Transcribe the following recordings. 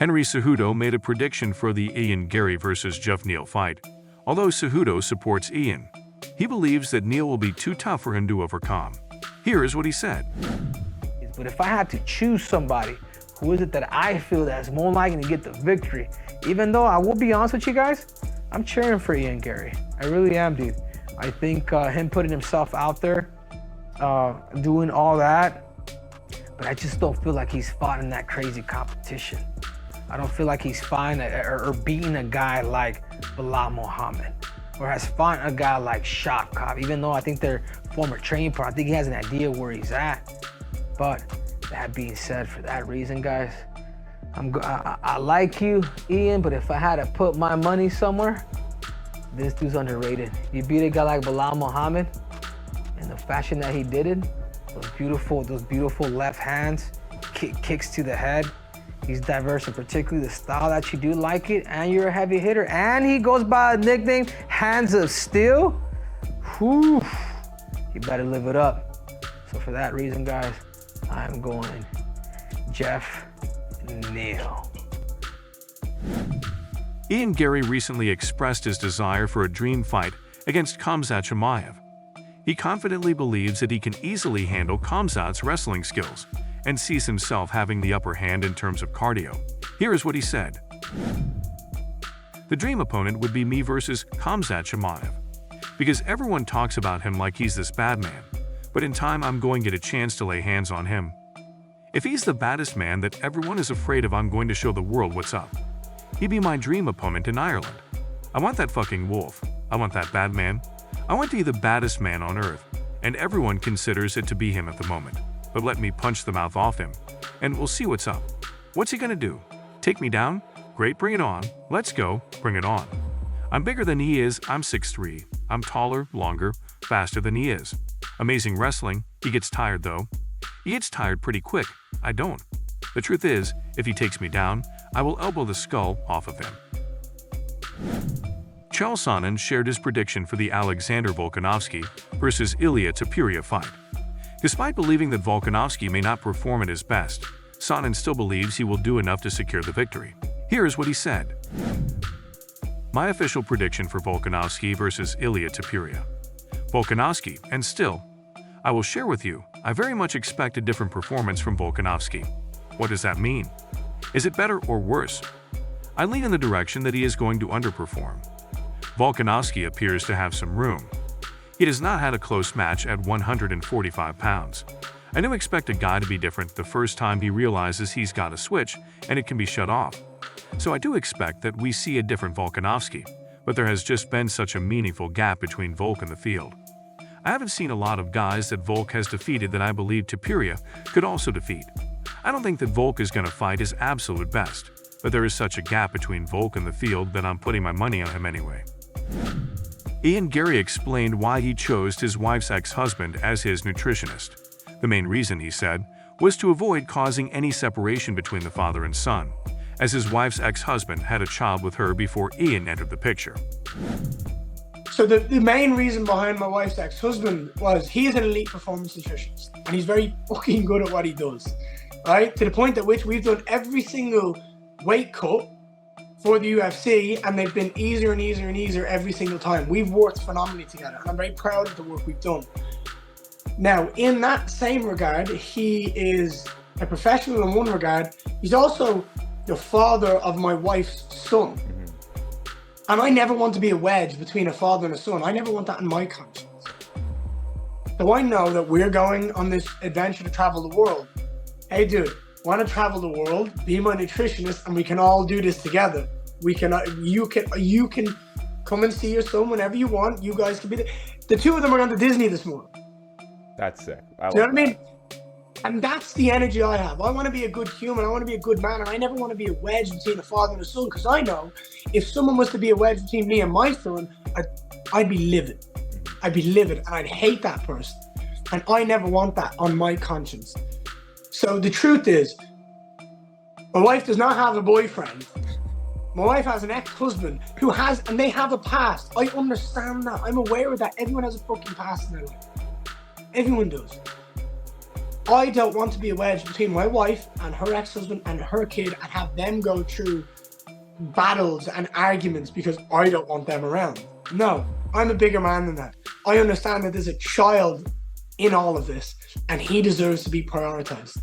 Henry Cejudo made a prediction for the Garry vs. Geoff Neal fight. Although Cejudo supports Ian, he believes that Neal will be too tough for him to overcome. Here is what he said. But if I had to choose somebody, who is it that I feel that's more likely to get the victory? Even though I will be honest with you guys, I'm cheering for Ian Garry. I really am, dude. I think him putting himself out there, doing all that, but I just don't feel like he's fought in that crazy competition. I don't feel like he's fought or beating a guy like Belal Muhammad, or has fought a guy like Shavkat, even though I think they're former training partners. I think he has an idea where he's at. But that being said, for that reason, guys, I like you, Ian, but if I had to put my money somewhere, this dude's underrated. You beat a guy like Belal Muhammad in the fashion that he did it, those beautiful left hands, kicks to the head. He's diverse, and particularly the style that you do like it, and you're a heavy hitter, and he goes by a nickname, Hands of Steel. Whew, you better live it up. So for that reason, guys, I'm going Geoff Neal. Ian Garry recently expressed his desire for a dream fight against Khamzat Chimaev. He confidently believes that he can easily handle Khamzat's wrestling skills and sees himself having the upper hand in terms of cardio. Here is what he said. The dream opponent would be me versus Khamzat Chimaev, because everyone talks about him like he's this bad man, but in time I'm going to get a chance to lay hands on him. If he's the baddest man that everyone is afraid of, I'm going to show the world what's up. He'd be my dream opponent in Ireland. I want that fucking wolf. I want that bad man. I want to be the baddest man on earth, and everyone considers it to be him at the moment. But let me punch the mouth off him, and we'll see what's up. What's he gonna do? Take me down? Great, bring it on. Let's go, bring it on. I'm bigger than he is, I'm 6'3". I'm taller, longer, faster than he is. Amazing wrestling. He gets tired though. He gets tired pretty quick. I don't. The truth is, if he takes me down, I will elbow the skull off of him. Chael Sonnen shared his prediction for the Alexander Volkanovski versus Ilia Topuria fight. Despite believing that Volkanovski may not perform at his best, Sonnen still believes he will do enough to secure the victory. Here is what he said. My official prediction for Volkanovski versus Ilia Topuria. Volkanovski, and still, I will share with you, I very much expect a different performance from Volkanovski. What does that mean? Is it better or worse? I lean in the direction that he is going to underperform. Volkanovski appears to have some room. He has not had a close match at 145 pounds. I do expect a guy to be different the first time he realizes he's got a switch and it can be shut off. So I do expect that we see a different Volkanovski, but there has just been such a meaningful gap between Volk and the field. I haven't seen a lot of guys that Volk has defeated that I believe Topuria could also defeat. I don't think that Volk is going to fight his absolute best, but there is such a gap between Volk and the field that I'm putting my money on him anyway. Ian Garry explained why he chose his wife's ex-husband as his nutritionist. The main reason, he said, was to avoid causing any separation between the father and son, as his wife's ex-husband had a child with her before Ian entered the picture. So the main reason behind my wife's ex-husband was he is an elite performance nutritionist, and he's very fucking good at what he does, right? To the point at which we've done every single weight cut for the UFC, and they've been easier and easier and easier every single time. We've worked phenomenally together, and I'm very proud of the work we've done. Now, in that same regard, he is a professional in one regard. He's also the father of my wife's son. And I never want to be a wedge between a father and a son. I never want that in my conscience. So I know that we're going on this adventure to travel the world. Hey, dude, want to travel the world? Be my nutritionist, and we can all do this together. We can. You can come and see your son whenever you want. You guys can be there. The two of them are going to Disney this morning. That's sick. Do you know what I mean? And that's the energy I have. I want to be a good human. I want to be a good man. And I never want to be a wedge between a father and a son. Because I know if someone was to be a wedge between me and my son, I'd be livid. I'd be livid. And I'd hate that person. And I never want that on my conscience. So the truth is, my wife does not have a boyfriend. My wife has an ex-husband who has, and they have a past. I understand that. I'm aware of that. Everyone has a fucking past in their life. Everyone does. I don't want to be a wedge between my wife and her ex-husband and her kid and have them go through battles and arguments because I don't want them around. No, I'm a bigger man than that. I understand that there's a child in all of this and he deserves to be prioritized.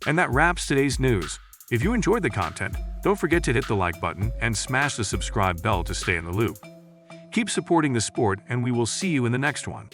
And that wraps today's news. If you enjoyed the content, don't forget to hit the like button and smash the subscribe bell to stay in the loop. Keep supporting the sport and we will see you in the next one.